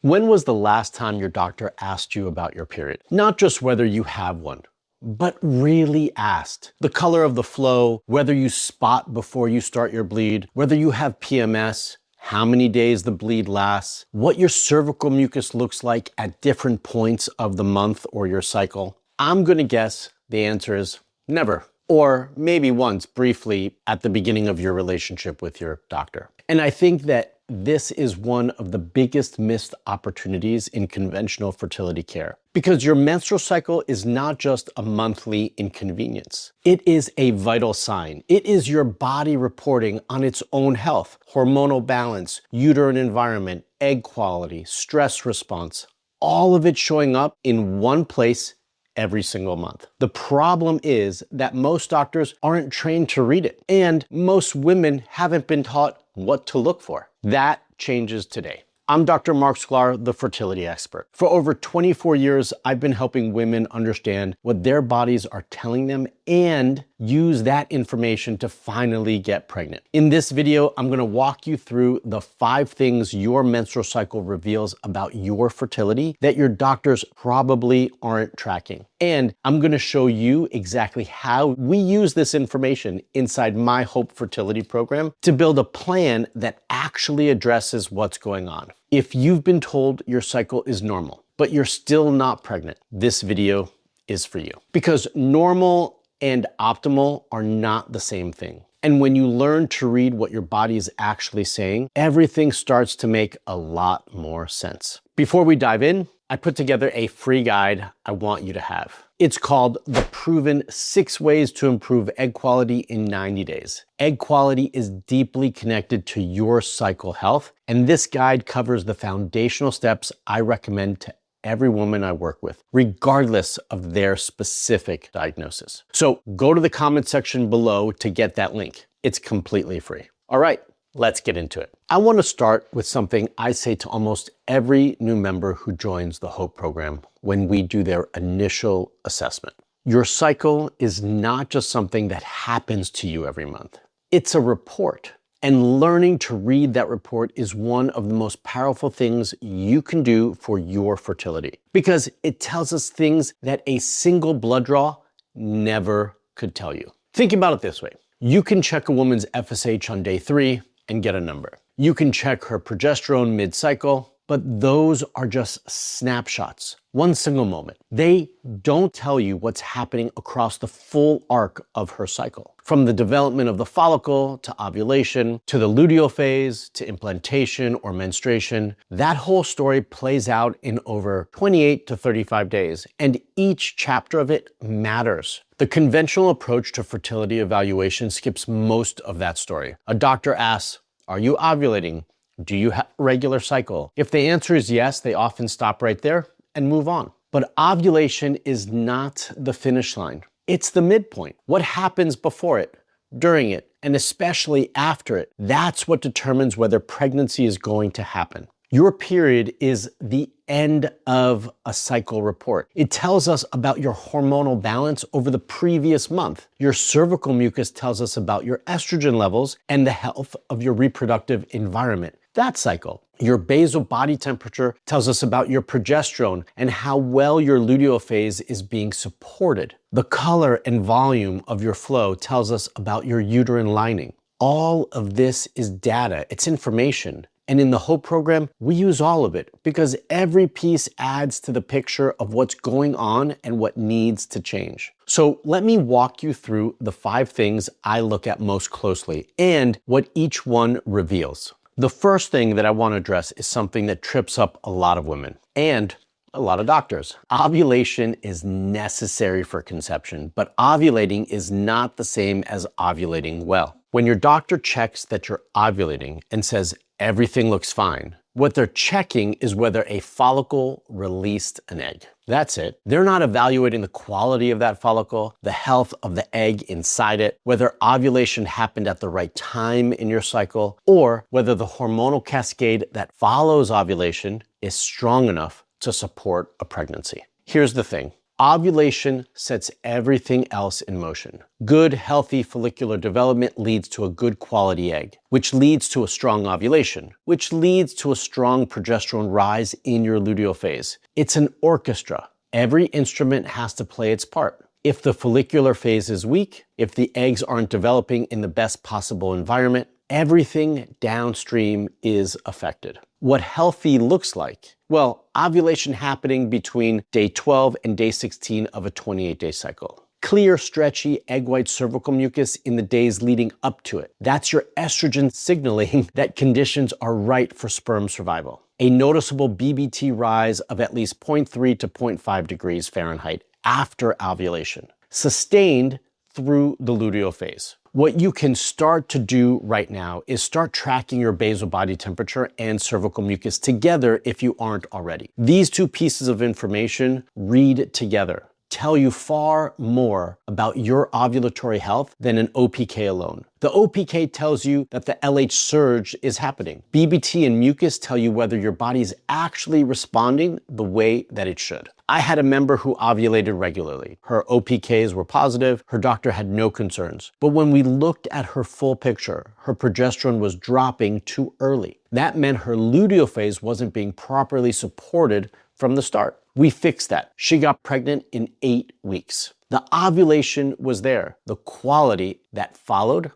When was the last time your doctor asked you about your period? Not just whether you have one, but really asked. The color of the flow, whether you spot before you start your bleed, whether you have PMS, how many days the bleed lasts, what your cervical mucus looks like at different points of the month or your cycle. I'm gonna guess the answer is never, or maybe once briefly at the beginning of your relationship with your doctor. And I think that this is one of the biggest missed opportunities in conventional fertility care, because your menstrual cycle is not just a monthly inconvenience. It is a vital sign. It is your body reporting on its own health, hormonal balance, uterine environment, egg quality, stress response, all of it showing up in one place every single month. The problem is that most doctors aren't trained to read it, and most women haven't been taught what to look for. That changes today. I'm Dr. Marc Sklar, the fertility expert. For over 24 years, I've been helping women understand what their bodies are telling them and use that information to finally get pregnant. In this video, I'm gonna walk you through the 5 things your menstrual cycle reveals about your fertility that your doctors probably aren't tracking. And I'm gonna show you exactly how we use this information inside my Hope Fertility program to build a plan that actually addresses what's going on. If you've been told your cycle is normal, but you're still not pregnant, this video is for you. Because normal and optimal are not the same thing. And when you learn to read what your body is actually saying, everything starts to make a lot more sense. Before we dive in, I put together a free guide I want you to have. It's called The Proven 6 Ways to Improve Egg Quality in 90 Days. Egg quality is deeply connected to your cycle health, and this guide covers the foundational steps I recommend to every woman I work with, regardless of their specific diagnosis. So go to the comment section below to get that link. It's completely free. All right, let's get into it. I want to start with something I say to almost every new member who joins the Hope program when we do their initial assessment. Your cycle is not just something that happens to you every month. It's a report. And learning to read that report is one of the most powerful things you can do for your fertility, because it tells us things that a single blood draw never could tell you. Think about it this way. You can check a woman's FSH on day 3 and get a number. You can check her progesterone mid-cycle, but those are just snapshots, one single moment. They don't tell you what's happening across the full arc of her cycle. From the development of the follicle, to ovulation, to the luteal phase, to implantation or menstruation, that whole story plays out in over 28 to 35 days, and each chapter of it matters. The conventional approach to fertility evaluation skips most of that story. A doctor asks, "Are you ovulating? Do you have a regular cycle?" If the answer is yes, they often stop right there and move on. But ovulation is not the finish line. It's the midpoint. What happens before it, during it, and especially after it, that's what determines whether pregnancy is going to happen. Your period is the end of a cycle report. It tells us about your hormonal balance over the previous month. Your cervical mucus tells us about your estrogen levels and the health of your reproductive environment. That cycle. Your basal body temperature tells us about your progesterone and how well your luteal phase is being supported. The color and volume of your flow tells us about your uterine lining. All of this is data, it's information. And in the Hope program, we use all of it because every piece adds to the picture of what's going on and what needs to change. So let me walk you through the 5 things I look at most closely and what each one reveals. The first thing that I want to address is something that trips up a lot of women and a lot of doctors. Ovulation is necessary for conception, but ovulating is not the same as ovulating well. When your doctor checks that you're ovulating and says everything looks fine, what they're checking is whether a follicle released an egg. That's it. They're not evaluating the quality of that follicle, the health of the egg inside it, whether ovulation happened at the right time in your cycle, or whether the hormonal cascade that follows ovulation is strong enough to support a pregnancy. Here's the thing. Ovulation sets everything else in motion. Good, healthy follicular development leads to a good quality egg, which leads to a strong ovulation, which leads to a strong progesterone rise in your luteal phase. It's an orchestra. Every instrument has to play its part. If the follicular phase is weak, if the eggs aren't developing in the best possible environment, everything downstream is affected. What healthy looks like? Well, ovulation happening between day 12 and day 16 of a 28-day cycle. Clear, stretchy, egg white cervical mucus in the days leading up to it. That's your estrogen signaling that conditions are right for sperm survival. A noticeable BBT rise of at least 0.3 to 0.5 degrees Fahrenheit after ovulation, sustained through the luteal phase. What you can start to do right now is start tracking your basal body temperature and cervical mucus together if you aren't already. These two pieces of information read together tell you far more about your ovulatory health than an OPK alone. The OPK tells you that the LH surge is happening. BBT and mucus tell you whether your body is actually responding the way that it should. I had a member who ovulated regularly. Her OPKs were positive, her doctor had no concerns. But when we looked at her full picture, her progesterone was dropping too early. That meant her luteal phase wasn't being properly supported from the start. We fixed that. She got pregnant in 8 weeks. The ovulation was there. The quality that followed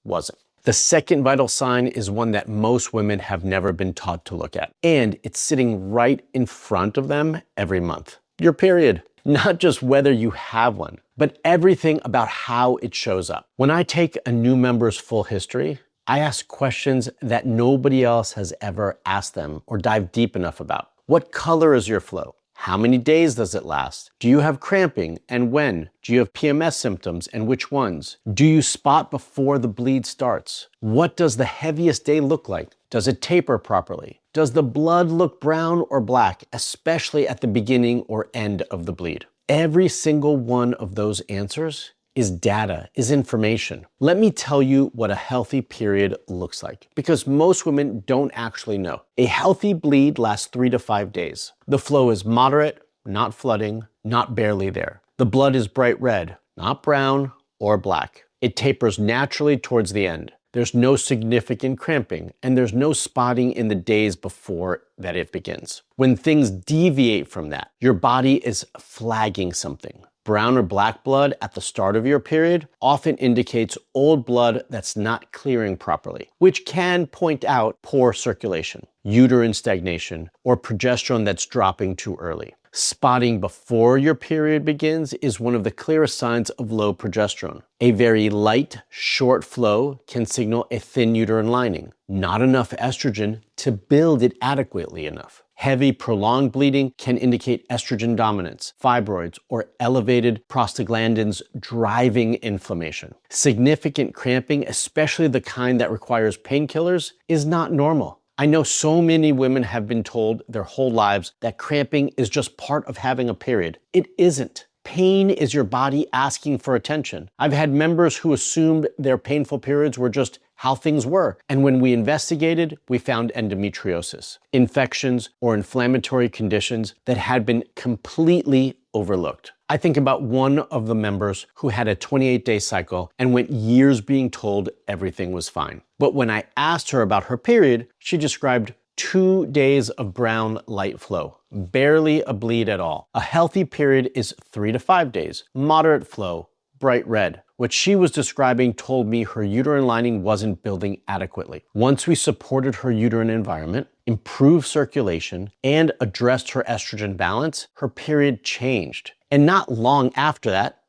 wasn't. The second vital sign is one that most women have never been taught to look at, and it's sitting right in front of them every month. Your period. Not just whether you have one, but everything about how it shows up. When I take a new member's full history, I ask questions that nobody else has ever asked them or dive deep enough about. What color is your flow? How many days does it last? Do you have cramping and when? Do you have PMS symptoms and which ones? Do you spot before the bleed starts? What does the heaviest day look like? Does it taper properly? Does the blood look brown or black, especially at the beginning or end of the bleed? Every single one of those answers is data, is information. Let me tell you what a healthy period looks like, because most women don't actually know. A healthy bleed lasts 3 to 5 days. The flow is moderate, not flooding, not barely there. The blood is bright red, not brown or black. It tapers naturally towards the end. There's no significant cramping, and there's no spotting in the days before that it begins. When things deviate from that, your body is flagging something. Brown or black blood at the start of your period often indicates old blood that's not clearing properly, which can point out poor circulation, uterine stagnation, or progesterone that's dropping too early. Spotting before your period begins is one of the clearest signs of low progesterone. A very light, short flow can signal a thin uterine lining, not enough estrogen to build it adequately enough. Heavy, prolonged bleeding can indicate estrogen dominance, fibroids, or elevated prostaglandins driving inflammation. Significant cramping, especially the kind that requires painkillers, is not normal. I know so many women have been told their whole lives that cramping is just part of having a period. It isn't. Pain is your body asking for attention. I've had members who assumed their painful periods were just how things were, and when we investigated, we found endometriosis, infections, or inflammatory conditions that had been completely overlooked. I think about one of the members who had a 28-day cycle and went years being told everything was fine. But when I asked her about her period, she described 2 days of brown light flow, barely a bleed at all. A healthy period is 3 to 5 days, moderate flow, bright red. What she was describing told me her uterine lining wasn't building adequately. Once we supported her uterine environment, improved circulation, and addressed her estrogen balance, her period changed. And not long after that,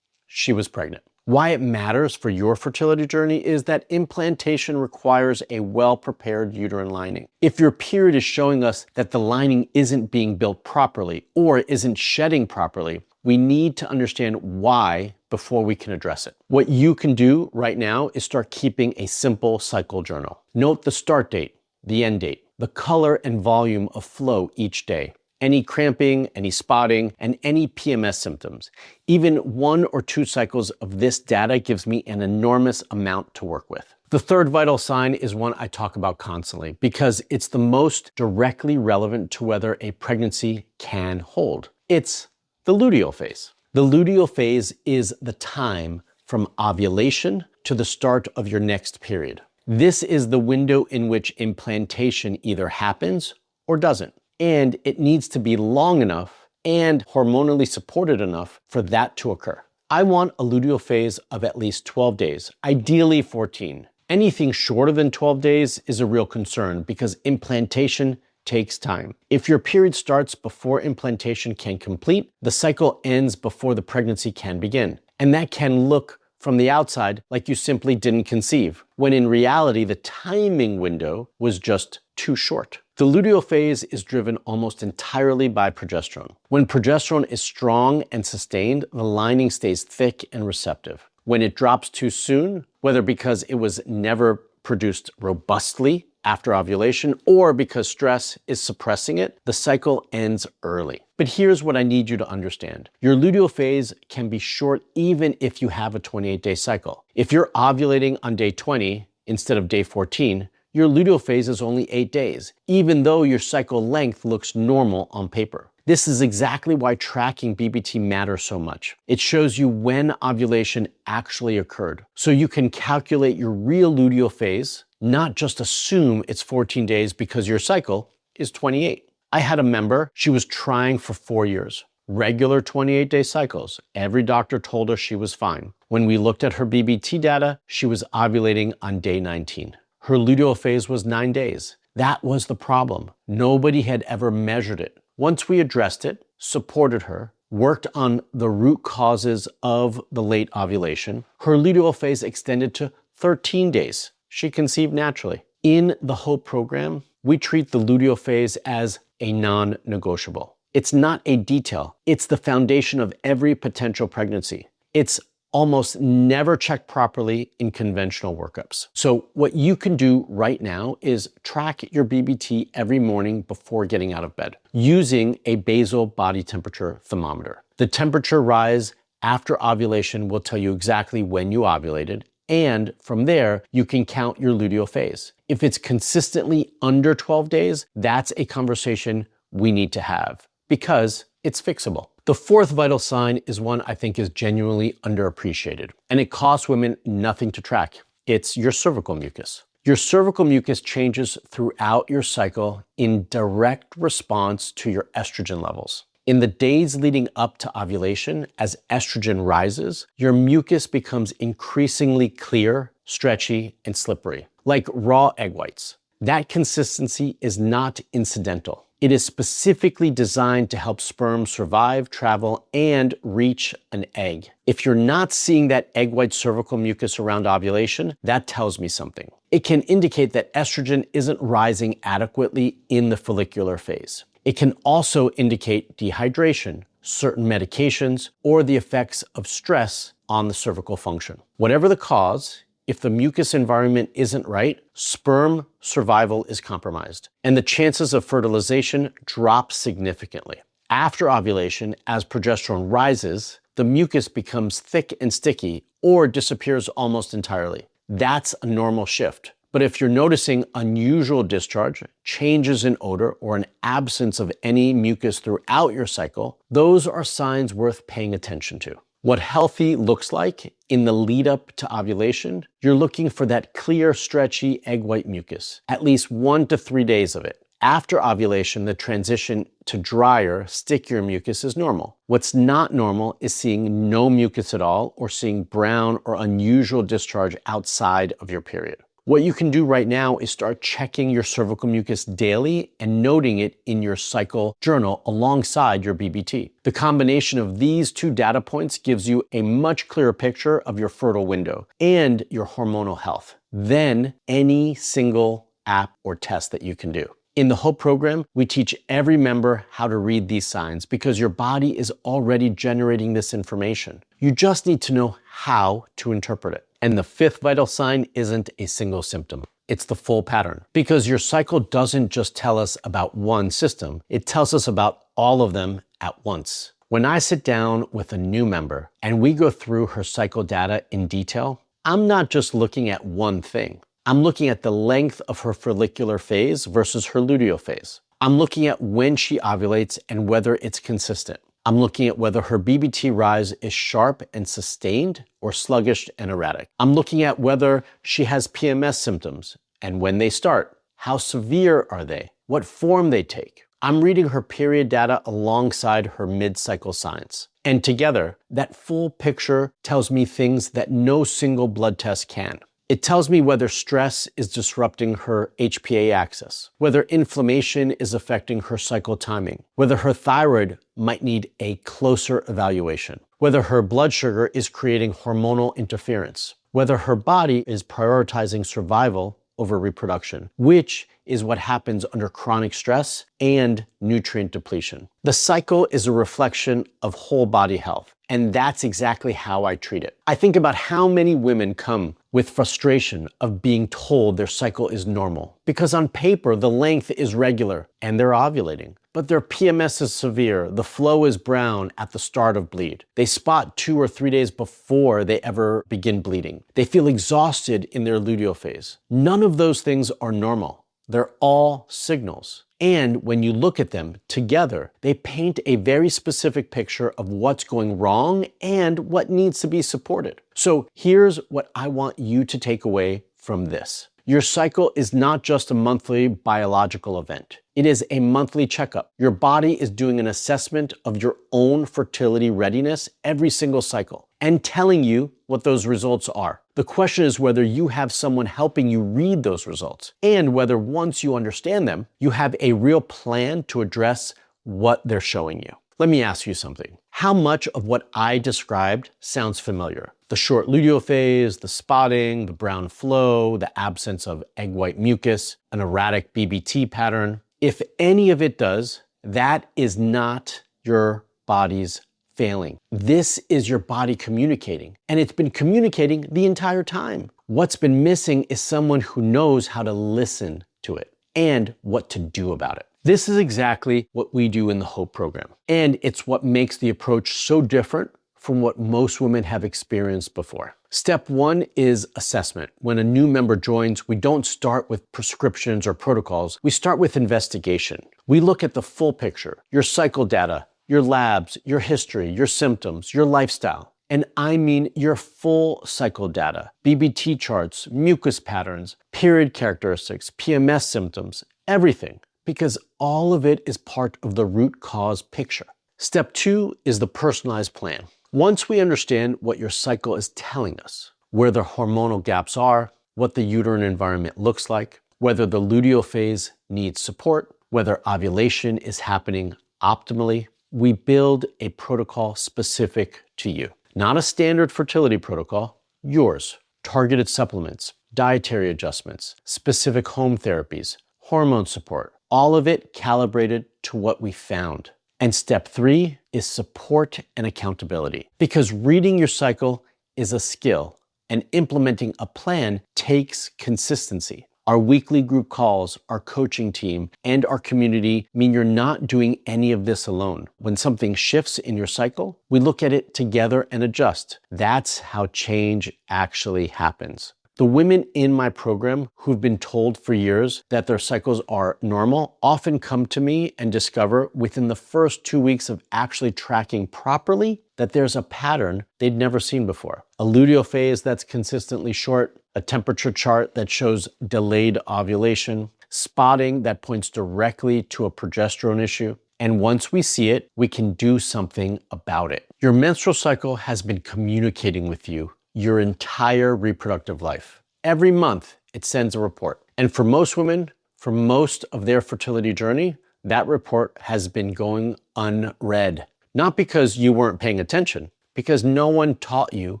she was pregnant. Why it matters for your fertility journey is that implantation requires a well-prepared uterine lining. If your period is showing us that the lining isn't being built properly or isn't shedding properly, we need to understand why before we can address it. What you can do right now is start keeping a simple cycle journal. Note the start date, the end date, the color and volume of flow each day, any cramping, any spotting, and any PMS symptoms. Even 1 or 2 cycles of this data gives me an enormous amount to work with. The third vital sign is one I talk about constantly because it's the most directly relevant to whether a pregnancy can hold. It's the luteal phase. The luteal phase is the time from ovulation to the start of your next period. This is the window in which implantation either happens or doesn't. And it needs to be long enough and hormonally supported enough for that to occur. I want a luteal phase of at least 12 days, ideally 14. Anything shorter than 12 days is a real concern because implantation takes time. If your period starts before implantation can complete, the cycle ends before the pregnancy can begin. And that can look from the outside like you simply didn't conceive, when in reality, the timing window was just too short. The luteal phase is driven almost entirely by progesterone. When progesterone is strong and sustained, the lining stays thick and receptive. When it drops too soon, whether because it was never produced robustly after ovulation or because stress is suppressing it, the cycle ends early. But here's what I need you to understand. Your luteal phase can be short even if you have a 28-day cycle. If you're ovulating on day 20 instead of day 14, your luteal phase is only 8 days, even though your cycle length looks normal on paper. This is exactly why tracking BBT matters so much. It shows you when ovulation actually occurred, so you can calculate your real luteal phase, not just assume it's 14 days because your cycle is 28. I had a member, she was trying for 4 years. Regular 28-day cycles. Every doctor told her she was fine. When we looked at her BBT data, she was ovulating on day 19. Her luteal phase was 9 days. That was the problem. Nobody had ever measured it. Once we addressed it, supported her, worked on the root causes of the late ovulation, her luteal phase extended to 13 days. She conceived naturally. In the HOPE program, we treat the luteal phase as a non-negotiable. It's not a detail. It's the foundation of every potential pregnancy. It's almost never checked properly in conventional workups. So what you can do right now is track your BBT every morning before getting out of bed using a basal body temperature thermometer. The temperature rise after ovulation will tell you exactly when you ovulated, and from there, you can count your luteal phase. If it's consistently under 12 days, that's a conversation we need to have because it's fixable. The fourth vital sign is one I think is genuinely underappreciated, and it costs women nothing to track. It's your cervical mucus. Your cervical mucus changes throughout your cycle in direct response to your estrogen levels. In the days leading up to ovulation, as estrogen rises, your mucus becomes increasingly clear, stretchy, and slippery, like raw egg whites. That consistency is not incidental. It is specifically designed to help sperm survive, travel, and reach an egg. If you're not seeing that egg white cervical mucus around ovulation, that tells me something. It can indicate that estrogen isn't rising adequately in the follicular phase. It can also indicate dehydration, certain medications, or the effects of stress on the cervical function. Whatever the cause, if the mucus environment isn't right, sperm survival is compromised, and the chances of fertilization drop significantly. After ovulation, as progesterone rises, the mucus becomes thick and sticky or disappears almost entirely. That's a normal shift. But if you're noticing unusual discharge, changes in odor, or an absence of any mucus throughout your cycle, those are signs worth paying attention to. What healthy looks like in the lead up to ovulation, you're looking for that clear, stretchy egg white mucus, at least 1 to 3 days of it. After ovulation, the transition to drier, stickier mucus is normal. What's not normal is seeing no mucus at all or seeing brown or unusual discharge outside of your period. What you can do right now is start checking your cervical mucus daily and noting it in your cycle journal alongside your BBT. The combination of these two data points gives you a much clearer picture of your fertile window and your hormonal health than any single app or test that you can do. In the HOPE program, we teach every member how to read these signs because your body is already generating this information. You just need to know how to interpret it. And the fifth vital sign isn't a single symptom. It's the full pattern. Because your cycle doesn't just tell us about one system, it tells us about all of them at once. When I sit down with a new member and we go through her cycle data in detail, I'm not just looking at one thing. I'm looking at the length of her follicular phase versus her luteal phase. I'm looking at when she ovulates and whether it's consistent. I'm looking at whether her BBT rise is sharp and sustained or sluggish and erratic. I'm looking at whether she has PMS symptoms and when they start. How severe are they? What form they take? I'm reading her period data alongside her mid-cycle signs. And together, that full picture tells me things that no single blood test can. It tells me whether stress is disrupting her HPA axis, whether inflammation is affecting her cycle timing, whether her thyroid might need a closer evaluation, whether her blood sugar is creating hormonal interference, whether her body is prioritizing survival over reproduction, which is what happens under chronic stress and nutrient depletion. The cycle is a reflection of whole body health, and that's exactly how I treat it. I think about how many women come with frustration of being told their cycle is normal, because on paper the length is regular and they're ovulating, but their PMS is severe, the flow is brown at the start of bleed. They spot 2 or 3 days before they ever begin bleeding. They feel exhausted in their luteal phase. None of those things are normal. They're all signals. And when you look at them together, they paint a very specific picture of what's going wrong and what needs to be supported. So here's what I want you to take away from this. Your cycle is not just a monthly biological event. It is a monthly checkup. Your body is doing an assessment of your own fertility readiness every single cycle and telling you what those results are. The question is whether you have someone helping you read those results and whether once you understand them, you have a real plan to address what they're showing you. Let me ask you something. How much of what I described sounds familiar? The short luteal phase, the spotting, the brown flow, the absence of egg white mucus, an erratic BBT pattern. If any of it does, that is not your body's failing. This is your body communicating, and it's been communicating the entire time. What's been missing is someone who knows how to listen to it and what to do about it. This is exactly what we do in the HOPE program, and it's what makes the approach so different from what most women have experienced before. Step 1 is assessment. When a new member joins, we don't start with prescriptions or protocols. We start with investigation. We look at the full picture, your cycle data, your labs, your history, your symptoms, your lifestyle. And I mean your full cycle data, BBT charts, mucus patterns, period characteristics, PMS symptoms, everything, because all of it is part of the root cause picture. Step 2 is the personalized plan. Once we understand what your cycle is telling us, where the hormonal gaps are, what the uterine environment looks like, whether the luteal phase needs support, whether ovulation is happening optimally, we build a protocol specific to you. Not a standard fertility protocol, yours. Targeted supplements, dietary adjustments, specific home therapies, hormone support, all of it calibrated to what we found. And step 3 is support and accountability. Because reading your cycle is a skill and implementing a plan takes consistency. Our weekly group calls, our coaching team, and our community mean you're not doing any of this alone. When something shifts in your cycle, we look at it together and adjust. That's how change actually happens. The women in my program who've been told for years that their cycles are normal often come to me and discover within the first 2 weeks of actually tracking properly that there's a pattern they'd never seen before. A luteal phase that's consistently short, a temperature chart that shows delayed ovulation, spotting that points directly to a progesterone issue. And once we see it, we can do something about it. Your menstrual cycle has been communicating with you your entire reproductive life. Every month, it sends a report. And for most women, for most of their fertility journey, that report has been going unread. Not because you weren't paying attention, because no one taught you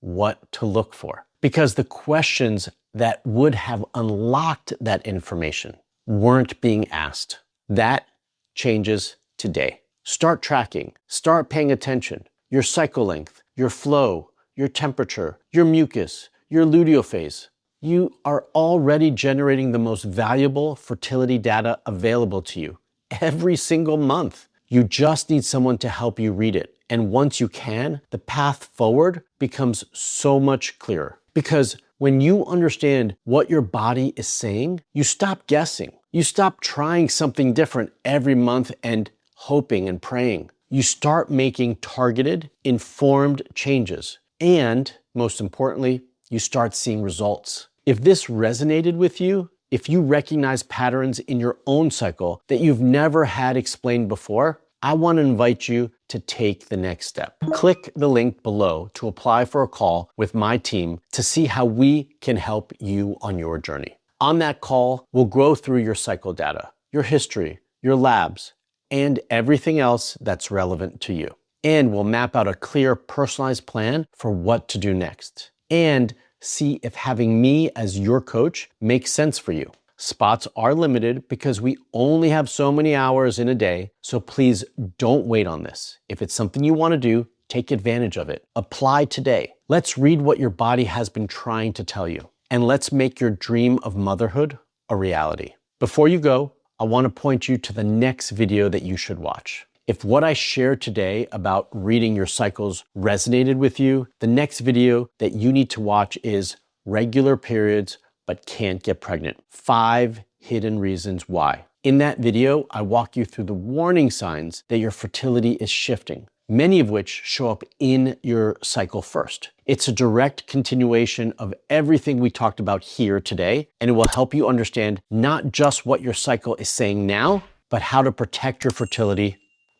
what to look for. Because the questions that would have unlocked that information weren't being asked. That changes today. Start tracking, start paying attention. Your cycle length, your flow, your temperature, your mucus, your luteal phase. You are already generating the most valuable fertility data available to you every single month. You just need someone to help you read it. And once you can, the path forward becomes so much clearer. Because when you understand what your body is saying, you stop guessing. You stop trying something different every month and hoping and praying. you start making targeted, informed changes. And most importantly, you start seeing results. If this resonated with you, if you recognize patterns in your own cycle that you've never had explained before, I want to invite you to take the next step. Click the link below to apply for a call with my team to see how we can help you on your journey. On that call, we'll go through your cycle data, your history, your labs, and everything else that's relevant to you. And we'll map out a clear, personalized plan for what to do next. And see if having me as your coach makes sense for you. Spots are limited because we only have so many hours in a day, so please don't wait on this. If it's something you want to do, take advantage of it. Apply today. Let's read what your body has been trying to tell you, and let's make your dream of motherhood a reality. Before you go, I want to point you to the next video that you should watch. If what I shared today about reading your cycles resonated with you, the next video that you need to watch is regular periods but can't get pregnant. 5 hidden reasons why. In that video, I walk you through the warning signs that your fertility is shifting, many of which show up in your cycle first. It's a direct continuation of everything we talked about here today, and it will help you understand not just what your cycle is saying now, but how to protect your fertility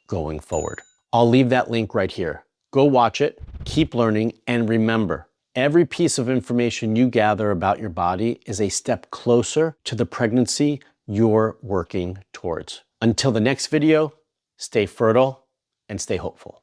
going forward. I'll leave that link right here. Go watch it, keep learning, and remember, every piece of information you gather about your body is a step closer to the pregnancy you're working towards. Until the next video, stay fertile and stay hopeful.